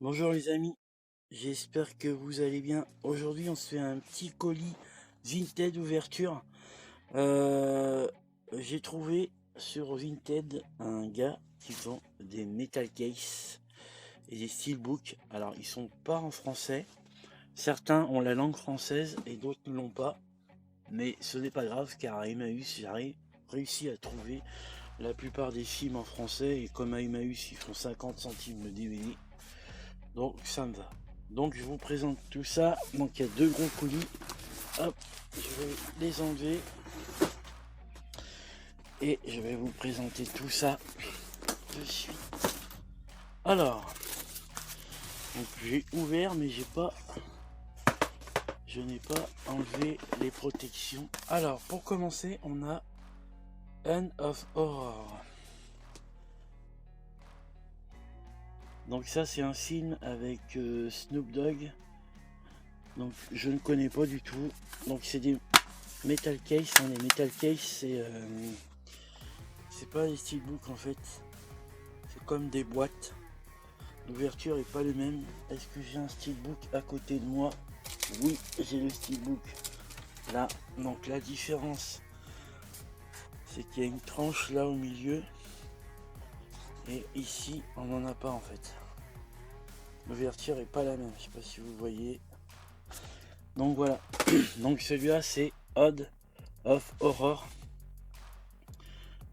Bonjour les amis, j'espère que vous allez bien. Aujourd'hui on se fait un petit colis Vinted ouverture. Euh, j'ai trouvé sur Vinted un gars qui vend des metal case et des steelbooks. Alors ils sont pas en français, certains ont la langue française et d'autres ne l'ont pas. Mais ce n'est pas grave car à Emmaüs j'ai réussi à trouver la plupart des films en français et comme à Emmaüs ils font 50 centimes le DVD. Donc ça me va. Donc je vous présente tout ça. Donc il y a deux gros colis. Hop, je vais les enlever. Et je vais vous présenter tout ça de suite. Alors, donc j'ai ouvert mais je n'ai pas enlevé les protections. Alors pour commencer, on a End of Horror. Donc ça c'est un film avec Snoop Dogg. Donc je ne connais pas du tout. Donc c'est des metal case. Les metal case c'est pas des steelbooks en fait. C'est comme des boîtes. L'ouverture est pas le même. Est-ce que j'ai un steelbook à côté de moi? Oui, j'ai le steelbook là. Donc la différence c'est qu'il y a une tranche là au milieu. Et ici on n'en a pas en fait. L'ouverture est pas la même. Je sais pas si vous voyez. Donc voilà. Donc celui-là c'est Odd of Horror.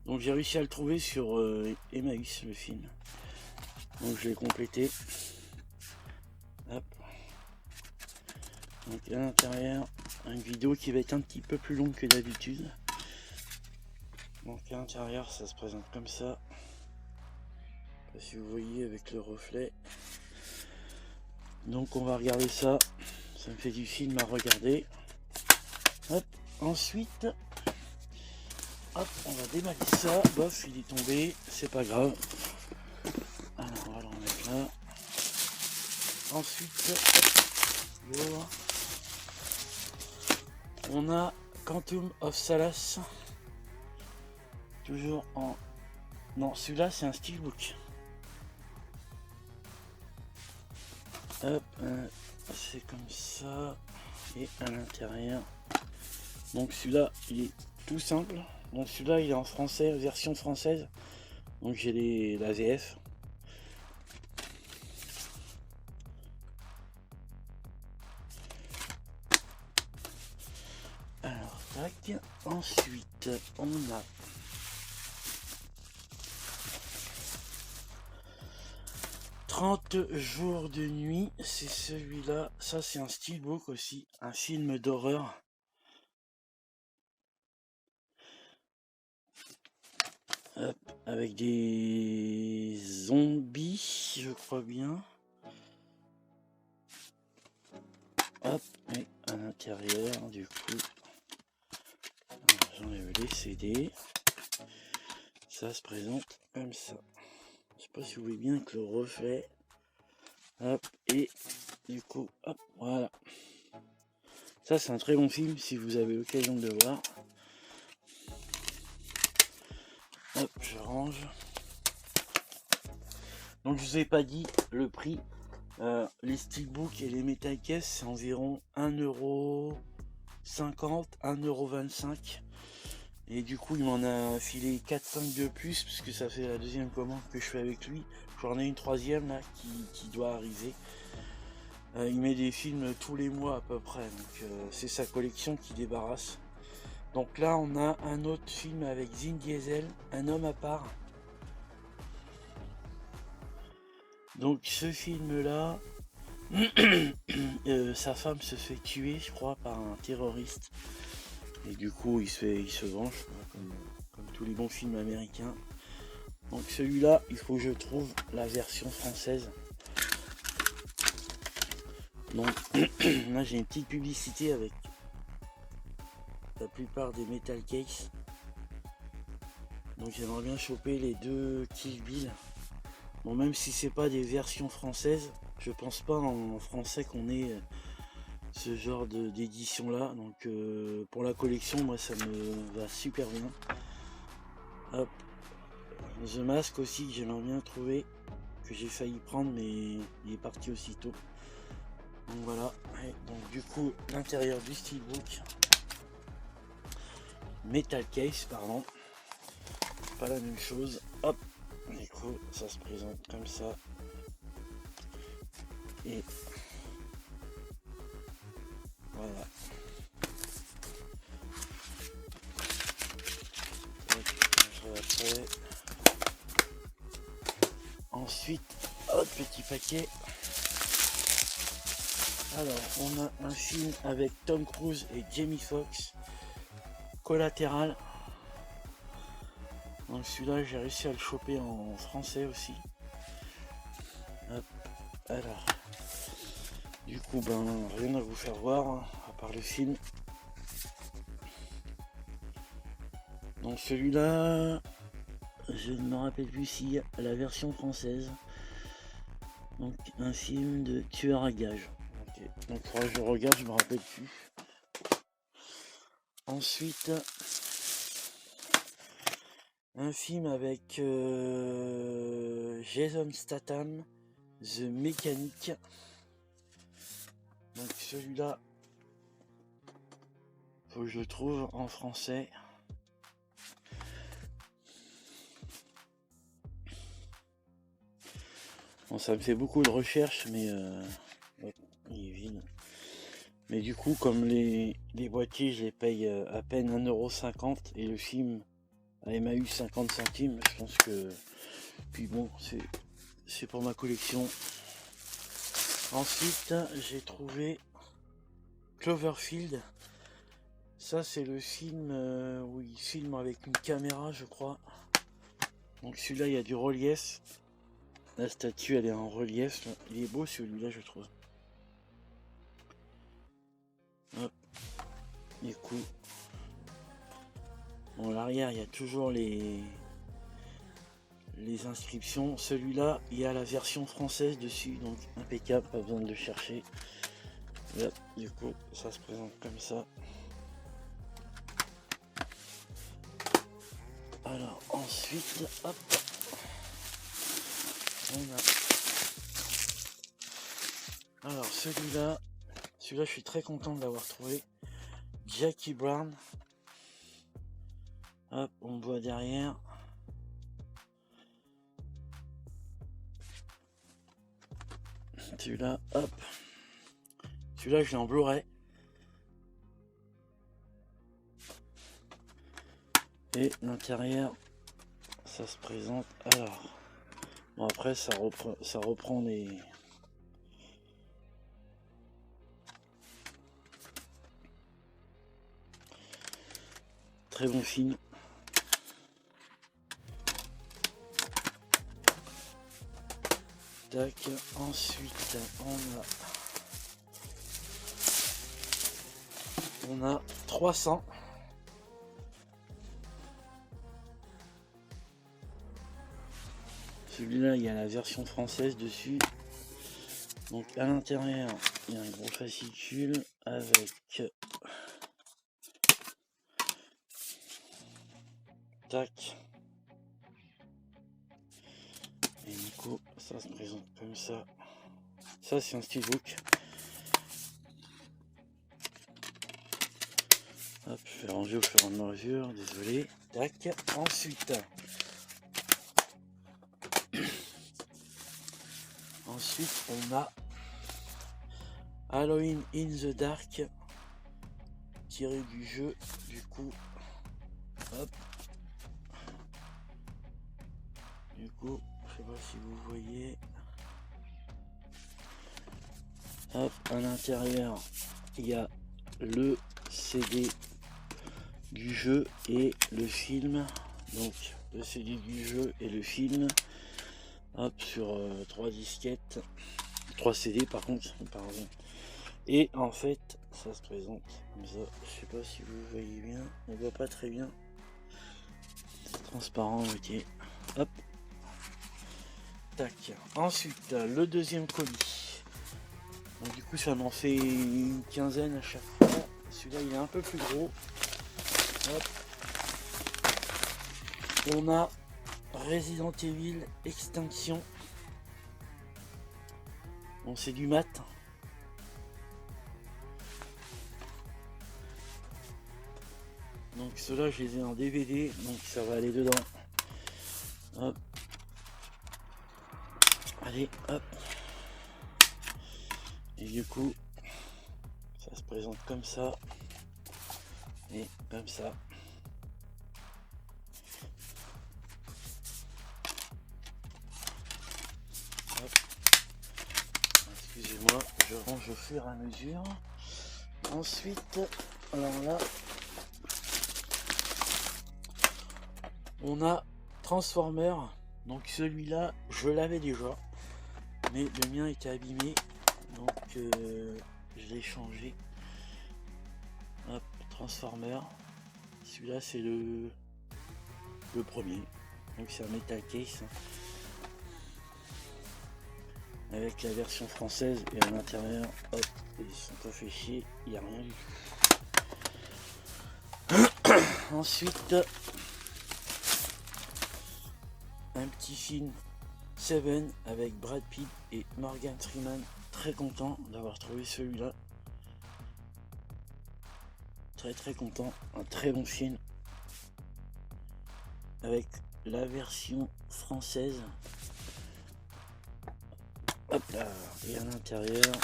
Donc j'ai réussi à le trouver sur Emmaüs le film. Donc je l'ai complété. Hop. Donc à l'intérieur, une vidéo qui va être un petit peu plus longue que d'habitude. Donc à l'intérieur, ça se présente comme ça. Je sais pas si vous voyez avec le reflet. Donc on va regarder ça. Ça me fait du film à regarder. Hop. Ensuite, hop, on va déballer ça. Bof, il est tombé. C'est pas grave. Alors on va le remettre là. Ensuite, hop, on a Quantum of Solace. Toujours en... Non, celui-là c'est un steelbook. Hop, c'est comme ça. Et à l'intérieur. Donc celui-là, il est tout simple. Donc celui-là, il est en français, version française. Donc j'ai la VF. Alors, tac. Ensuite, on a 30 jours de nuit. C'est celui-là. Ça, c'est un steelbook aussi. Un film d'horreur. Hop, avec des zombies, je crois bien. Hop, et à l'intérieur, du coup, j'enlève les CD. Ça se présente comme ça. Je sais pas si vous voyez bien que le reflet. Hop, et du coup, hop, voilà. Ça, c'est un très bon film si vous avez l'occasion de le voir. Hop, je range. Donc, je vous ai pas dit le prix. Les steelbooks et les metal cases, c'est environ 1,50 €, 1,25 €. Et du coup, il m'en a filé 4-5 de plus, puisque ça fait la deuxième commande que je fais avec lui. J'en ai une troisième là qui doit arriver. Il met des films tous les mois à peu près, donc c'est sa collection qui débarrasse. Donc là, on a un autre film avec Vin Diesel, Un homme à part. Donc ce film-là, sa femme se fait tuer, je crois, par un terroriste. Et du coup, il se venge, comme tous les bons films américains. Donc celui-là, il faut que je trouve la version française. Donc là, j'ai une petite publicité avec la plupart des metal case. Donc j'aimerais bien choper les deux Kill Bill. Bon, même si c'est pas des versions françaises, je pense pas en français qu'on ait ce genre d'édition là. Donc pour la collection, moi ça me va super bien. Hop. The Mask aussi que j'aimerais bien trouver. que j'ai failli prendre, mais il est parti aussitôt. Donc voilà, et donc du coup l'intérieur du steelbook, metal case pardon, pas la même chose. Hop, du coup ça se présente comme ça, et voilà. Après. Ensuite, autre petit paquet. Alors, on a un film avec Tom Cruise et Jamie Foxx, Collatéral. Donc celui-là, j'ai réussi à le choper en français aussi. Hop. Alors, du coup, ben rien à vous faire voir, hein, à part le film. Donc celui-là, je ne me rappelle plus s'il y a la version française. Donc un film de tueur à gages. Okay. Donc il faudra que je regarde, je me rappelle plus. Ensuite, un film avec Jason Statham, The Mechanic. Donc celui-là, faut que je le trouve en français. Bon, ça me fait beaucoup de recherches, mais ouais, il est vide. Mais du coup, comme les boîtiers, je les paye à peine 1,50 € et le film à Emmaüs 50 centimes, je pense que... Puis bon, c'est pour ma collection. Ensuite, j'ai trouvé Cloverfield. Ça, c'est le film où il filme avec une caméra, je crois. Donc celui-là, il y a du relief. La statue, elle est en relief. Il est beau celui-là, je trouve. Hop. Du coup, bon, à l'arrière, il y a toujours les inscriptions. Celui-là, il y a la version française dessus, donc impeccable, pas besoin de le chercher. Là, du coup, ça se présente comme ça. Alors, ensuite, hop, on a... Alors, celui-là, je suis très content de l'avoir trouvé. Jackie Brown. Hop, on voit derrière. Celui-là, hop. Celui-là, je l'ai en Blu-ray. Et l'intérieur, ça se présente. Alors, bon après, ça reprend les... Très bon film. Tac. Ensuite, on a 300. Celui-là, il y a la version française dessus. Donc à l'intérieur, il y a un gros fascicule avec tac. Et du coup, ça se présente comme ça. Ça, c'est un steelbook. Hop, je vais ranger au fur et à mesure, désolé. Tac. Ensuite, on a Halloween in the Dark, tiré du jeu. Du coup, hop. Du coup, je sais pas si vous voyez. Hop, à l'intérieur, il y a le CD du jeu et le film. Donc le CD du jeu et le film. Hop, sur 3 disquettes. 3 CD par contre, pardon. Et en fait, ça se présente comme ça. Je sais pas si vous voyez bien. On voit pas très bien. C'est transparent, ok. Hop. Tac. Ensuite, le deuxième colis. Donc du coup, ça m'en fait une quinzaine à chaque fois. Celui-là, il est un peu plus gros. Hop. On a Resident Evil Extinction. Bon, c'est du mat. Donc ceux-là, je les ai en DVD, donc ça va aller dedans. Hop. Allez, hop. Et du coup, ça se présente comme ça. Et comme ça. Hop. Excusez-moi, je range au fur et à mesure. Ensuite, alors là, on a Transformer. Donc celui-là, je l'avais déjà, mais le mien était abîmé, donc je l'ai changé. Hop, Transformer. Celui-là, c'est le premier. Donc c'est un metal case avec la version française, et à l'intérieur, hop, ils sont pas fait chier, il n'y a rien du tout. Ensuite, un petit film Seven avec Brad Pitt et Morgan Freeman. Très content d'avoir trouvé celui-là. Très content. Un très bon film avec la version française. Hop là. Et à l'intérieur,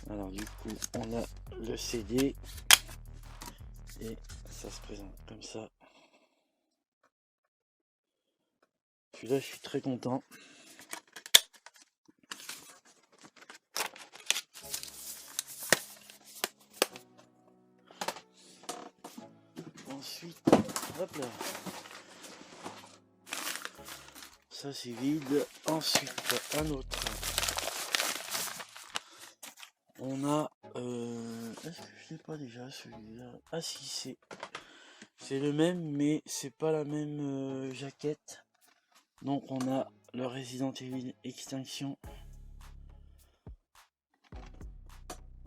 alors du coup, on a le CD et ça se présente comme ça. Celui-là, je suis très content. Ensuite, hop là. Ça c'est vide. Ensuite, un autre. On a... est-ce que je l'ai pas déjà celui-là? Ah si, c'est le même, mais c'est pas la même jaquette. Donc on a le Resident Evil Extinction.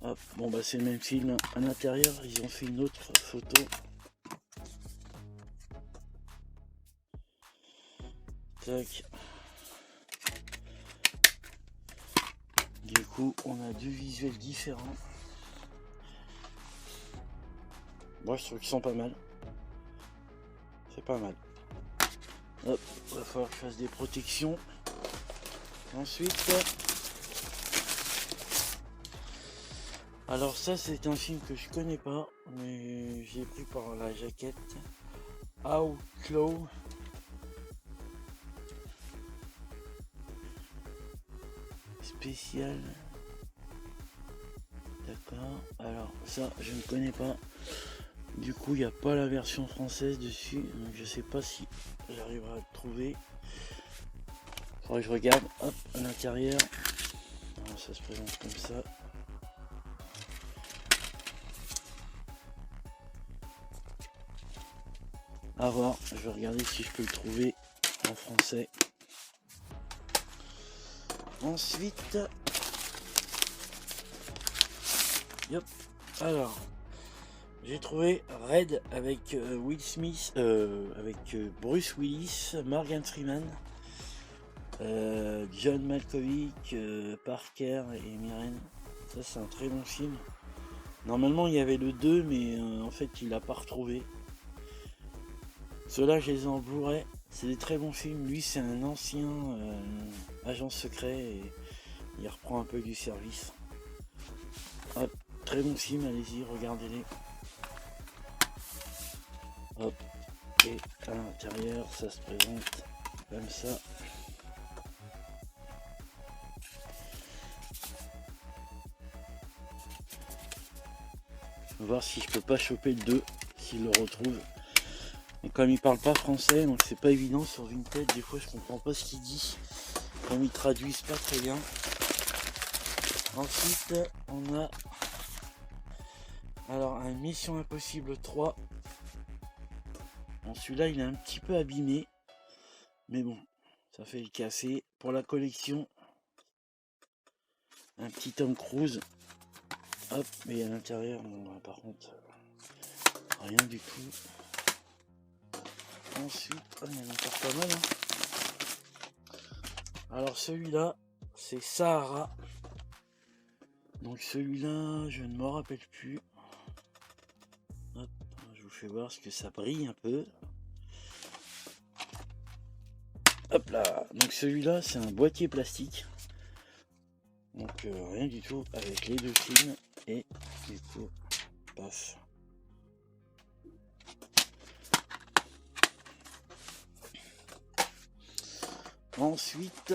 Hop, bon bah c'est le même film. À l'intérieur, ils ont fait une autre photo. Tac. Du coup, on a deux visuels différents. Moi, je trouve qu'ils sont pas mal. C'est pas mal. Hop, il va falloir que je fasse des protections. Ensuite, alors ça, c'est un film que je connais pas, mais j'ai pris par la jaquette. Outlaw. Spécial. D'accord. Alors ça, je ne connais pas. Du coup, il n'y a pas la version française dessus, donc je sais pas si j'arriverai à le trouver. Faudrait que je regarde. Hop, à l'intérieur. Ça se présente comme ça. À voir. Je vais regarder si je peux le trouver en français. Ensuite, yep. Alors, j'ai trouvé Red avec Will Smith, avec Bruce Willis, Morgan Freeman, John Malkovich, Parker et Mirren. Ça, c'est un très bon film. Normalement, il y avait le 2, mais en fait, il l'a pas retrouvé. Ceux-là, je les ai en Blu-ray. C'est des très bons films. Lui, c'est un ancien agent secret et il reprend un peu du service. Hop, très bon film, allez-y, regardez-les. Hop, et à l'intérieur, ça se présente comme ça. On va voir si je peux pas choper le 2, s'il le retrouve. Et comme il parle pas français, donc c'est pas évident sur Vinted, des fois je comprends pas ce qu'il dit. Comme ils traduisent pas très bien. Ensuite, on a alors un Mission Impossible 3. Bon, celui-là, il est un petit peu abîmé. Mais bon, ça fait le casser. Pour la collection, un petit Tom Cruise. Hop, mais à l'intérieur, bon, par contre, rien du tout. Ensuite, il y en a encore pas mal. Hein. Alors celui-là, c'est Sahara. Donc celui-là, je ne me rappelle plus. Hop, je vous fais voir ce que ça brille un peu. Hop là, donc celui-là c'est un boîtier plastique. Donc rien du tout avec les deux fils. Et du coup, paf. Ensuite,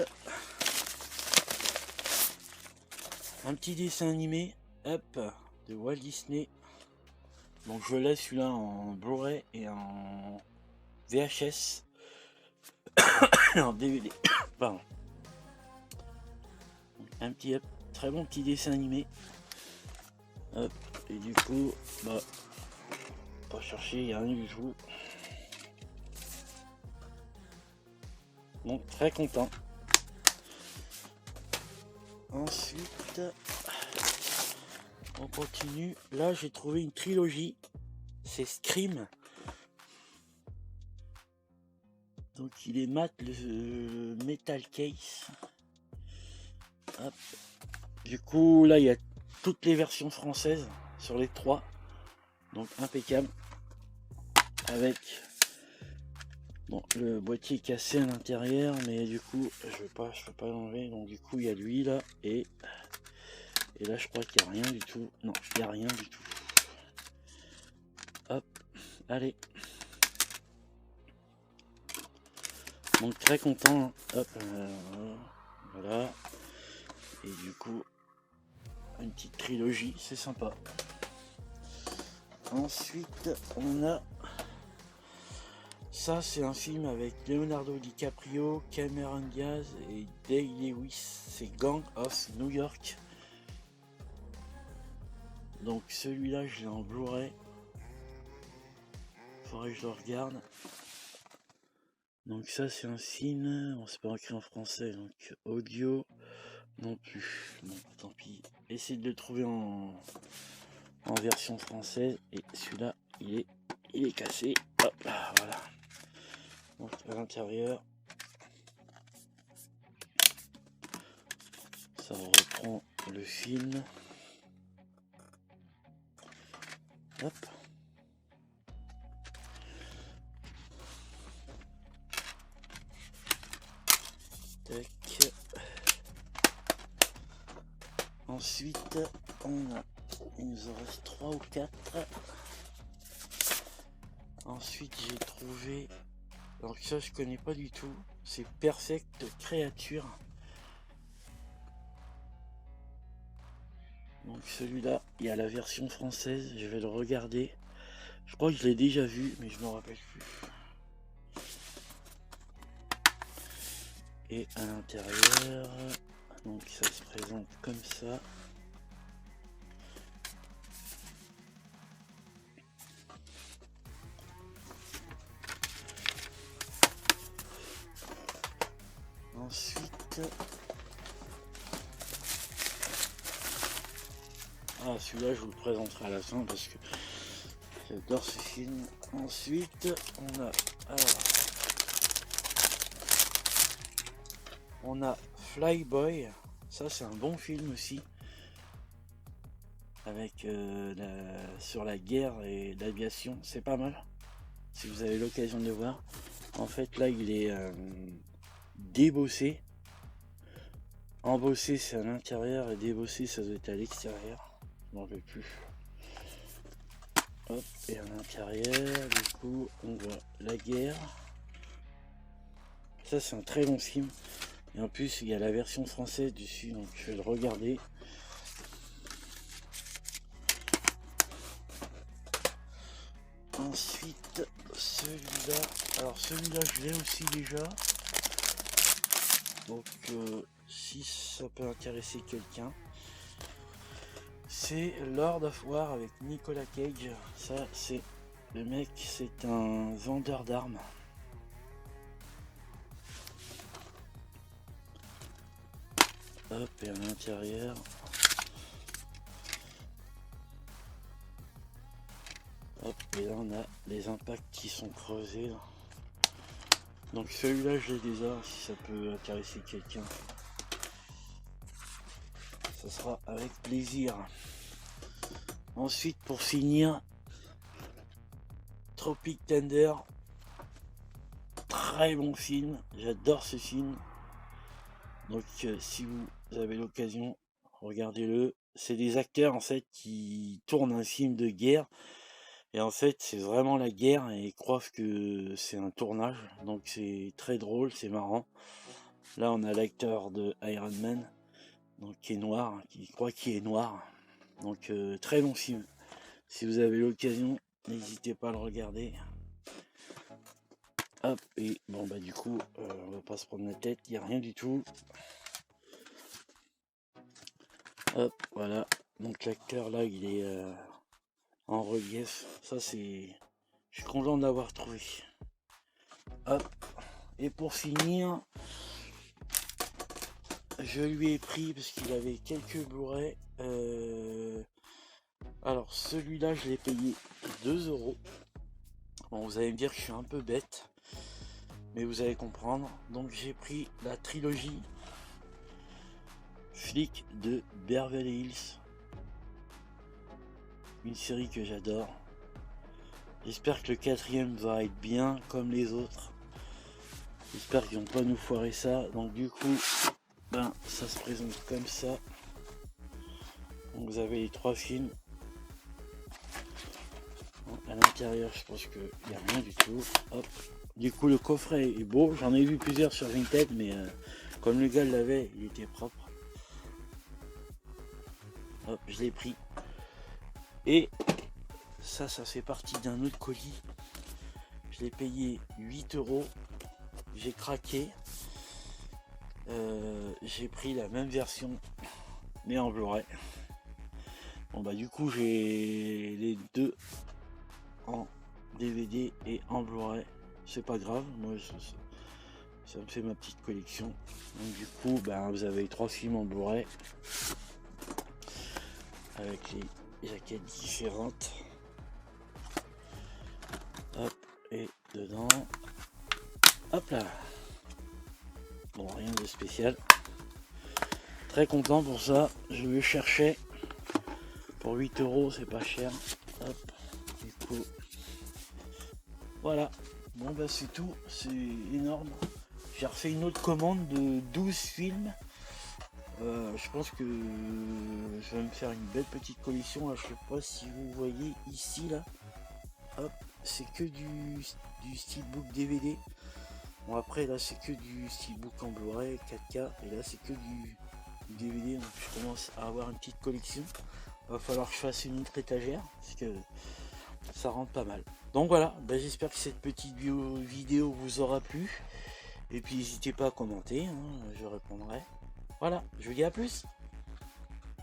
un petit dessin animé, hop, de Walt Disney. Donc je laisse celui-là en Blu-ray et en VHS. En DVD. Pardon. Un petit très bon petit dessin animé. Hop, et du coup, bah, pas chercher, il n'y a rien du tout. Donc très content. Ensuite, on continue. Là, j'ai trouvé une trilogie. C'est Scream. Donc il est mat, le metal case. Hop. Du coup, là, il y a toutes les versions françaises sur les trois. Donc impeccable. Avec bon, le boîtier cassé à l'intérieur, mais du coup, je peux pas l'enlever. Donc du coup, il y a lui là et là, je crois qu'il n'y a rien du tout. Non, il n'y a rien du tout. Hop, allez. Donc très content. Hein. Hop, voilà. Et du coup, une petite trilogie, c'est sympa. Ensuite, on a ça, c'est un film avec Leonardo DiCaprio, Cameron Diaz et Day Lewis. C'est Gang of New York. Donc celui-là, je l'ai en Blu-ray. Faudrait que je le regarde. Donc ça, c'est un film. On c'est pas écrit en français, donc audio non plus. Bon, tant pis. Essayez de le trouver en version française. Et celui-là, il est cassé. Hop là, voilà. Donc à l'intérieur, ça reprend le film. Hop. Tac. Ensuite, il nous en reste 3 ou 4. Ensuite, j'ai trouvé, donc ça je connais pas du tout, c'est Perfect Creature. Donc celui-là, il y a la version française, je vais le regarder. Je crois que je l'ai déjà vu, mais je me rappelle plus. Et à l'intérieur, donc ça se présente comme ça. Ensuite, celui-là je vous le présenterai à la fin parce que j'adore ce film. Ensuite, on a Flyboy. Ça c'est un bon film aussi, avec sur la guerre et l'aviation. C'est pas mal si vous avez l'occasion de le voir. En fait là il est débossé. Embossé c'est à l'intérieur et débossé ça doit être à l'extérieur. Je m'en rappelle plus. Hop, et à l'intérieur du coup on voit la guerre. Ça c'est un très bon film. Et en plus il y a la version française dessus, donc je vais le regarder. Ensuite celui-là, alors celui-là je l'ai aussi déjà. Donc si ça peut intéresser quelqu'un, c'est Lord of War avec Nicolas Cage. Ça c'est le mec, c'est un vendeur d'armes. Hop, et à l'intérieur, hop, et là on a les impacts qui sont creusés là. Donc celui-là je l'ai déjà, si ça peut intéresser quelqu'un. ça sera avec plaisir. Ensuite, pour finir, Tropic Thunder, très bon film, j'adore ce film. Donc si vous avez l'occasion, regardez-le. C'est des acteurs en fait qui tournent un film de guerre. Et en fait c'est vraiment la guerre et ils croient que c'est un tournage. Donc c'est très drôle, c'est marrant. Là on a l'acteur de Iron Man, donc qui est noir, qui croit qu'il est noir. Donc très bon film. Si vous avez l'occasion, n'hésitez pas à le regarder. Hop, et bon bah du coup, on va pas se prendre la tête, il n'y a rien du tout. Hop, voilà. Donc l'acteur là, il est en relief. Ça c'est... Je suis content de l'avoir trouvé. Hop. Et pour finir, je lui ai pris, parce qu'il avait quelques Blu-ray. Alors celui-là, je l'ai payé 2 €. Bon, vous allez me dire que je suis un peu bête, mais vous allez comprendre. Donc j'ai pris la trilogie Flic de Beverly Hills. Une série que j'adore. J'espère que le 4e va être bien comme les autres. J'espère qu'ils vont pas nous foirer ça. Donc du coup, ben ça se présente comme ça. Donc vous avez les 3 films. À l'intérieur, je pense qu'il n'y a rien du tout. Hop. Du coup, le coffret est beau. J'en ai vu plusieurs sur Vinted, mais comme le gars l'avait, il était propre. Hop, je l'ai pris. Et ça fait partie d'un autre colis. Je l'ai payé 8 €. J'ai craqué. J'ai pris la même version, mais en Blu-ray. Bon bah du coup j'ai les deux en DVD et en Blu-ray. C'est pas grave, moi ça me fait ma petite collection. Donc du coup ben, vous avez 3 films en Blu-ray avec les jaquettes différentes. Hop, et dedans, hop là. Bon, rien de spécial. Très content pour ça. Je le cherchais. Pour 8 €, c'est pas cher. Hop, du coup. Voilà. Bon bah c'est tout. C'est énorme. J'ai refait une autre commande de 12 films. Je pense que je vais me faire une belle petite collection. Là, je sais pas si vous voyez ici là. Hop, c'est que du steelbook DVD. Bon après là c'est que du steelbook en Blu-ray 4K et là c'est que du DVD. Donc je commence à avoir une petite collection. Va falloir que je fasse une autre étagère parce que ça rentre pas mal. Donc voilà, ben, j'espère que cette petite vidéo vous aura plu. Et puis n'hésitez pas à commenter, hein, je répondrai. Voilà, je vous dis à plus.